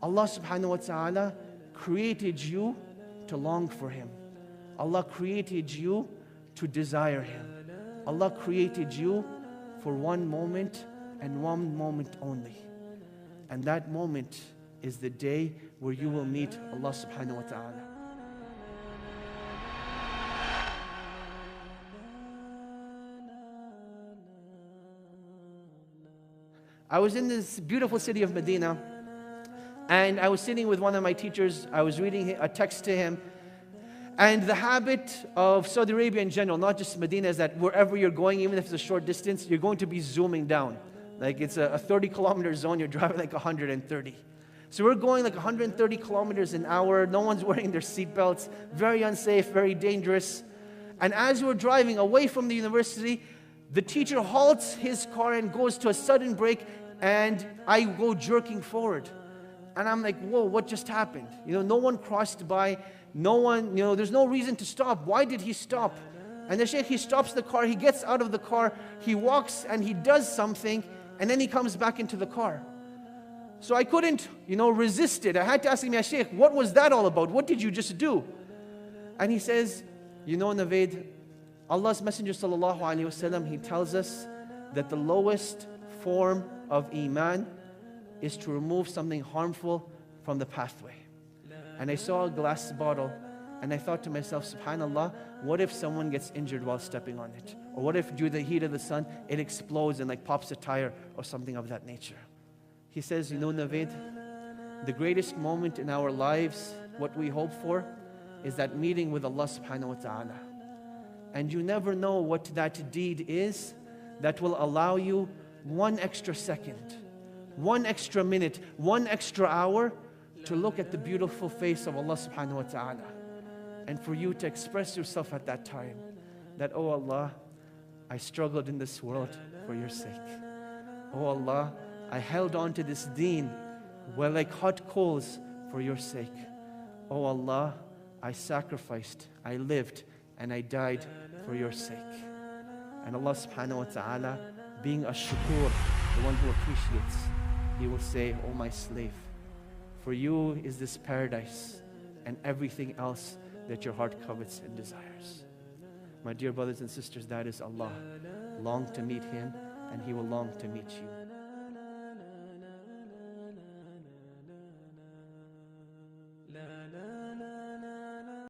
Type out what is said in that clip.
Allah subhanahu wa ta'ala created you to long for Him. Allah created you to desire Him. Allah created you for one moment and one moment only. And that moment is the day where you will meet Allah subhanahu wa ta'ala. I was in this beautiful city of Medina, and I was sitting with one of my teachers. I was reading a text to him. And the habit of Saudi Arabia in general, not just Medina, is that wherever you're going, even if it's a short distance, you're going to be zooming down. Like it's a 30-kilometer zone, you're driving like 130. So we're going like 130 kilometers an hour. No one's wearing their seatbelts. Very unsafe, very dangerous. And as we're driving away from the university, the teacher halts his car and goes to a sudden brake, and I go jerking forward. And I'm like, whoa, what just happened? No one crossed by. No one, there's no reason to stop. Why did he stop? And the Shaykh, he stops the car, he gets out of the car, he walks and he does something, and then he comes back into the car. So I couldn't, resist it. I had to ask him, Ya Shaykh, what was that all about? What did you just do? And he says, Naveed, Allah's Messenger sallallahu alaihi wasallam, he tells us that the lowest form of Iman is to remove something harmful from the pathway. And I saw a glass bottle, and I thought to myself, subhanallah, what if someone gets injured while stepping on it? Or what if due to the heat of the sun, it explodes and like pops a tire or something of that nature? He says, Naveed, the greatest moment in our lives, what we hope for, is that meeting with Allah subhanahu wa ta'ala. And you never know what that deed is that will allow you one extra second, one extra minute, one extra hour to look at the beautiful face of Allah subhanahu wa ta'ala, and for you to express yourself at that time that, oh Allah, I struggled in this world for your sake. Oh Allah, I held on to this deen like hot coals for your sake. Oh Allah, I sacrificed, I lived, and I died for your sake. And Allah subhanahu wa ta'ala, being a shukur, the one who appreciates, He will say, oh my slave, for you is this paradise and everything else that your heart covets and desires. My dear brothers and sisters, that is Allah. Long to meet Him, and He will long to meet you.